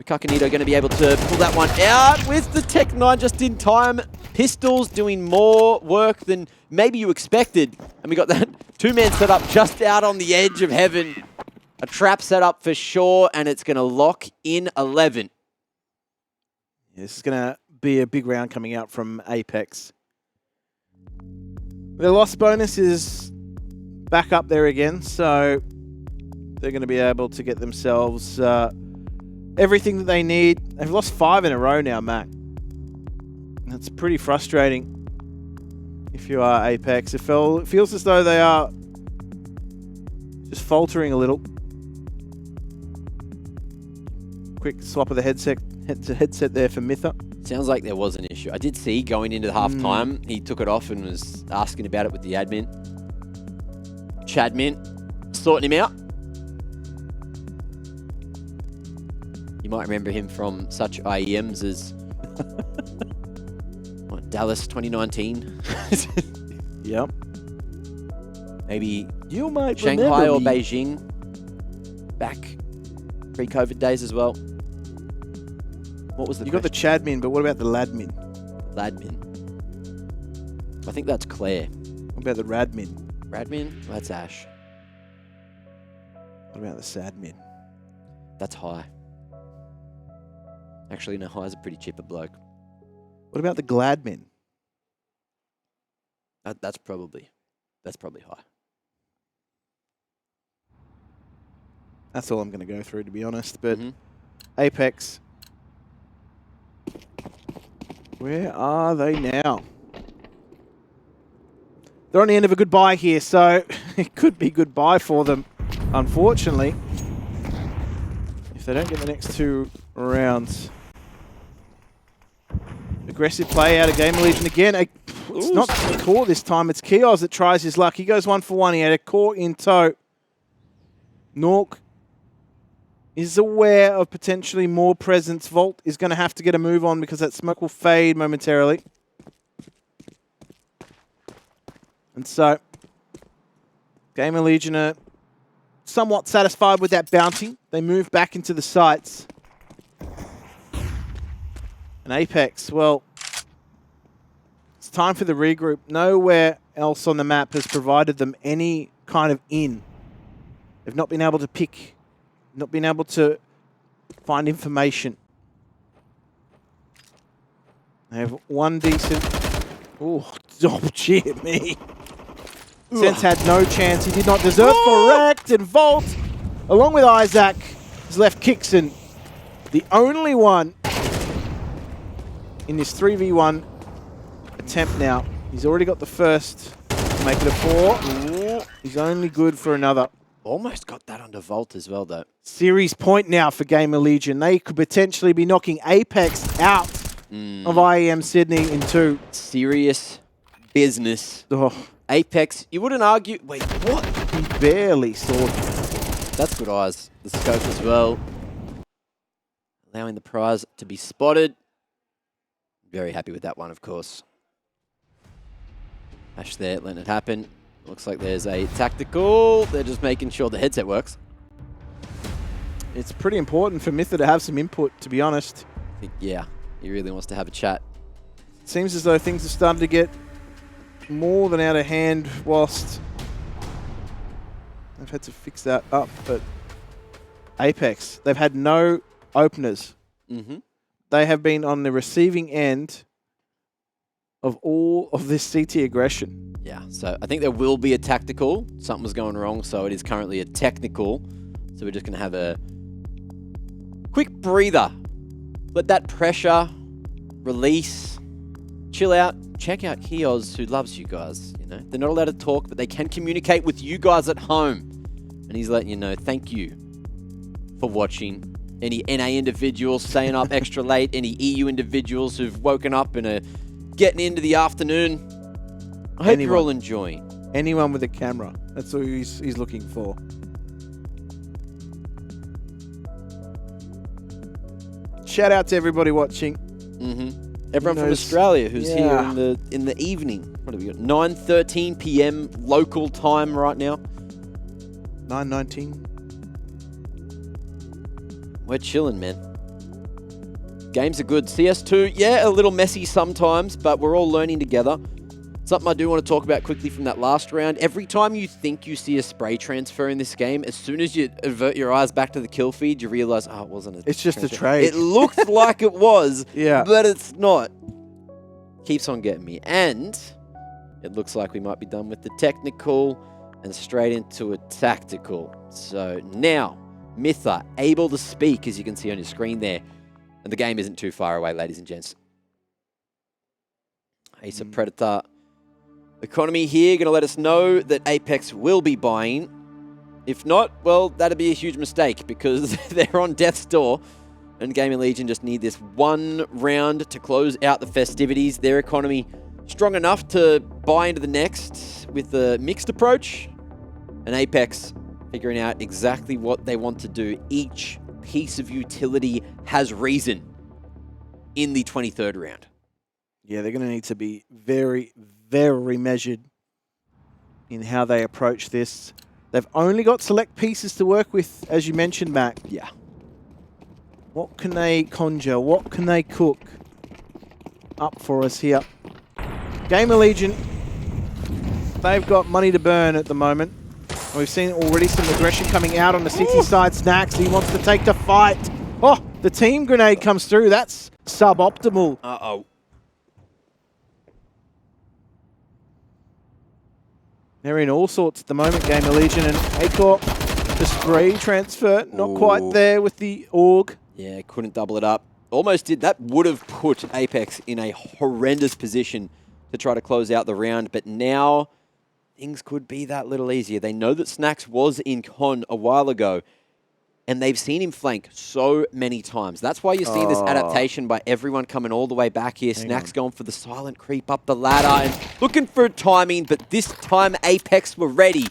Kakanito going to be able to pull that one out with the Tech-9 just in time. Pistols doing more work than maybe you expected. And we got that two-man set up just out on the edge of heaven. A trap set up for sure, and it's going to lock in 11. This is going to be a big round coming out from Apeks. Their loss bonus is back up there again, so they're going to be able to get themselves everything that they need. They've lost 5 in a row now, Mac. That's pretty frustrating if you are Apeks. It feels as though they are just faltering a little. Quick swap of the headset there for Mitha. Sounds like there was an issue. I did see going into the half-time, he took it off and was asking about it with the admin. Chadmin, sorting him out. You might remember him from such IEMs as what, Dallas 2019. Yep. Maybe you might Shanghai or me. Beijing. Back pre-COVID days as well. What was the You got the Chadmin, but what about the Ladmin? Ladmin. I think that's Claire. What about the Radmin? Radmin? Well, that's Ash. What about the Sadmin? That's High. Actually, no, High's a pretty chipper bloke. What about the Gladmin? That's probably High. That's all I'm going to go through, to be honest. But Apeks, where are they now? They're on the end of a goodbye here, so it could be goodbye for them, unfortunately, if they don't get the next 2 rounds. Aggressive play out of GamerLegion again. It's not Core this time, it's Kios that tries his luck. He goes 1 for 1. He had a Core in tow. Nork is aware of potentially more presence. Volt is going to have to get a move on because that smoke will fade momentarily. And so, GamerLegion are somewhat satisfied with that bounty. They move back into the sites. And Apeks, well, it's time for the regroup. Nowhere else on the map has provided them any kind of in. They've not been able to pick, not been able to find information. They have one decent... Oh, Jimmy. Sense had no chance. He did not deserve correct. And Volt, along with Isaac, has left Kixon the only one in this 3v1 attempt now. He's already got the first to make it a 4. He's only good for another. Almost got that under Volt as well, though. Series point now for GamerLegion. They could potentially be knocking Apeks out of IEM Sydney in 2. Serious business. Oh. Apeks, you wouldn't argue... Wait, what? He barely saw it. That's good eyes. The scope as well. Allowing the prize to be spotted. Very happy with that one, of course. Ash there, letting it happen. Looks like there's a tactical. They're just making sure the headset works. It's pretty important for Mitha to have some input, to be honest. I think, yeah, he really wants to have a chat. It seems as though things have started to get more than out of hand whilst they've had to fix that up. But Apeks, they've had no openers. They have been on the receiving end of all of this CT aggression. Yeah, so I think there will be a tactical. Something was going wrong, so it is currently a technical. So we're just going to have a quick breather. Let that pressure release, chill out, check out Kios, who loves you guys. You know, they're not allowed to talk, but they can communicate with you guys at home. And he's letting you know, thank you for watching. Any NA individuals staying up extra late, any EU individuals who've woken up and are getting into the afternoon. I hope you're all enjoying. Anyone with a camera. That's all he's looking for. Shout out to everybody watching. Everyone from Australia who's here in the evening. What have we got? 9:13 p.m. local time right now. 9:19. We're chilling, man. Games are good. CS2, yeah, a little messy sometimes, but we're all learning together. Something I do want to talk about quickly from that last round. Every time you think you see a spray transfer in this game, as soon as you avert your eyes back to the kill feed, you realize, oh, it wasn't a It's just transfer. a trade. It looked like it was, Yeah. but it's not. Keeps on getting me. And it looks like we might be done with the technical and straight into a tactical. So now, Mytha able to speak, as you can see on your screen there. And the game isn't too far away, ladies and gents. Ace of Predator. Economy here going to let us know that Apeks will be buying. If not, well, that'd be a huge mistake because they're on death's door. And GamerLegion just need this one round to close out the festivities. Their economy strong enough to buy into the next with a mixed approach. And Apeks figuring out exactly what they want to do. Each piece of utility has reason in the 23rd round. Yeah, they're going to need to be very, very measured in how they approach this. They've only got select pieces to work with, as you mentioned, Mac. Yeah. What can they conjure? What can they cook up for us here? GamerLegion, they've got money to burn at the moment. And we've seen already some aggression coming out on the city side. Snacks, he wants to take the fight. Oh, the team grenade comes through. That's suboptimal. Uh-oh. They're in all sorts at the moment, GamerLegion, and Acor, the spray transfer, not quite there with the AUG. Yeah, couldn't double it up. Almost did. That would have put Apeks in a horrendous position to try to close out the round, but now things could be that little easier. They know that Snacks was in con a while ago, and they've seen him flank so many times. That's why you're seeing this adaptation by everyone coming all the way back here. Snacks going for the silent creep up the ladder and looking for timing, but this time Apeks were ready.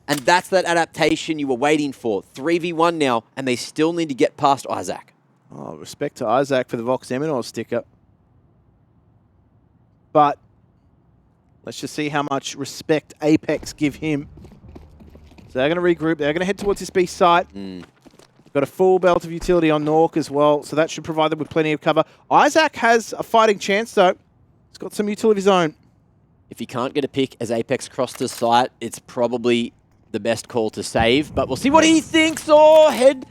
And that's that adaptation you were waiting for. 3v1 now, and they still need to get past Isaac. Oh, respect to Isaac for the Vox Eminor sticker. But let's just see how much respect Apeks give him. So they're going to regroup. They're going to head towards this B site. Got a full belt of utility on Nork as well, so that should provide them with plenty of cover. Isaac has a fighting chance, though. He's got some utility of his own. If he can't get a pick as Apeks crossed the site, it's probably the best call to save, but we'll see what he thinks. Oh, head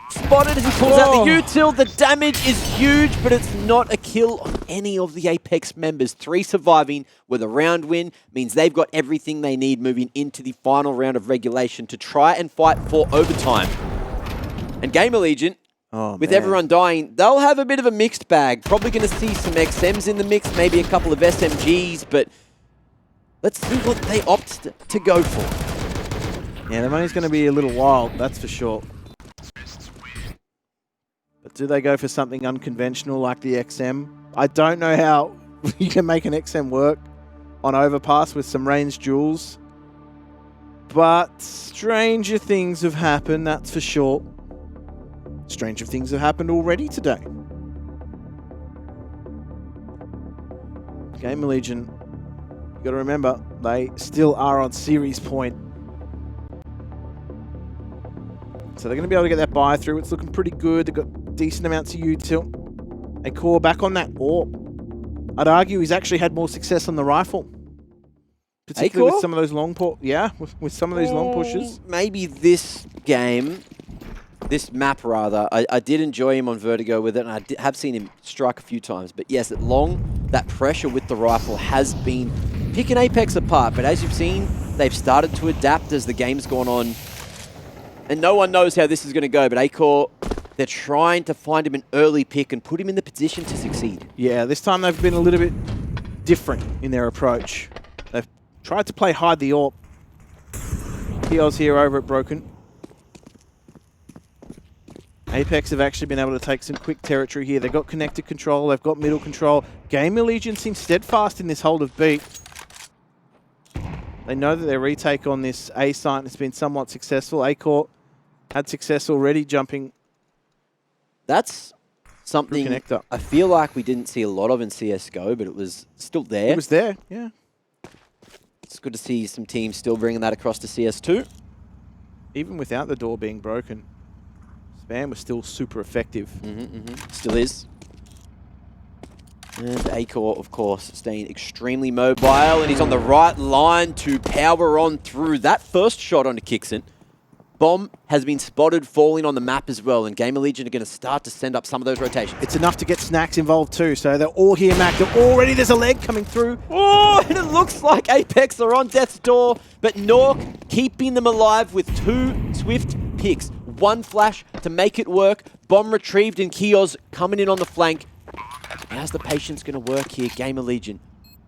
spotted as he pulls out the util. The damage is huge, but it's not a kill on any of the Apeks members. 3 surviving with a round win means they've got everything they need moving into the final round of regulation to try and fight for overtime. And GamerLegion, with everyone dying, they'll have a bit of a mixed bag. Probably going to see some XMs in the mix, maybe a couple of SMGs, but let's see what they opt to go for. Yeah, the money's going to be a little wild, that's for sure. But do they go for something unconventional like the XM? I don't know how you can make an XM work on Overpass with some ranged duels. But stranger things have happened, that's for sure. Stranger things have happened already today. GamerLegion, you got to remember, they still are on series point. So they're going to be able to get that buy through. It's looking pretty good. They've got decent amounts of util. They core back on that AWP. I'd argue he's actually had more success on the rifle. Particularly with some of those long with some of these long pushes. Maybe this game, this map rather, I did enjoy him on Vertigo with it, and I have seen him strike a few times. But yes, at long, that pressure with the rifle has been picking Apeks apart. But as you've seen, they've started to adapt as the game's gone on. And no one knows how this is going to go, but Acor, they're trying to find him an early pick and put him in the position to succeed. Yeah, this time they've been a little bit different in their approach. They've tried to play hide the AWP. PL's here over at Broken. Apeks have actually been able to take some quick territory here. They've got connected control, they've got middle control. GamerLegion seems steadfast in this hold of B. They know that their retake on this A site has been somewhat successful. Acor had success already jumping. That's something I feel like we didn't see a lot of in CSGO, but it was still there. It was there, yeah. It's good to see some teams still bringing that across to CS2. Even without the door being broken, Spam was still super effective. Still is. And Acor, of course, staying extremely mobile, and he's on the right line to power on through. That first shot onto Kixon. Bomb has been spotted falling on the map as well, and GamerLegion are going to start to send up some of those rotations. It's enough to get Snacks involved too, so they're all here, Mac. They're already, there's a leg coming through. Oh, and it looks like Apeks are on death's door, but Nork keeping them alive with 2 swift picks. 1 flash to make it work. Bomb retrieved, and Kioz coming in on the flank. How's the patience going to work here? GamerLegion,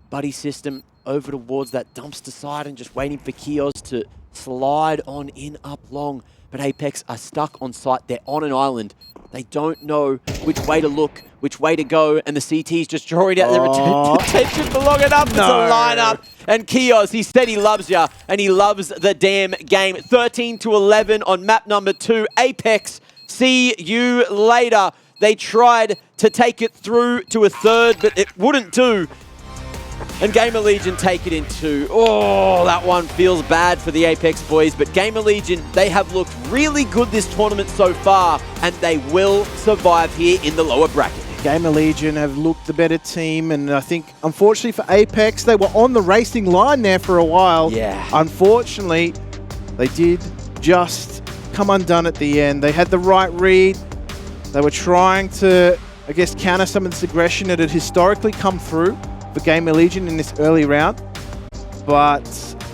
buddy system over towards that dumpster side and just waiting for Kioz to slide on in up long. But Apeks are stuck on site. They're on an island. They don't know which way to look, which way to go, and the CT's just drawing out their attention for long enough. It's a lineup. And Kioz, he said he loves ya, and he loves the damn game. 13-11 on map number 2. Apeks, see you later. They tried to take it through to a third, but it wouldn't do. And GamerLegion take it into, oh, that one feels bad for the Apeks boys, but GamerLegion, they have looked really good this tournament so far, and they will survive here in the lower bracket. GamerLegion have looked the better team, and I think, unfortunately for Apeks, they were on the racing line there for a while. Yeah. Unfortunately, they did just come undone at the end. They had the right read. They were trying to, I guess, counter some of this aggression that had historically come through for GamerLegion in this early round. But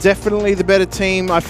definitely the better team, I felt.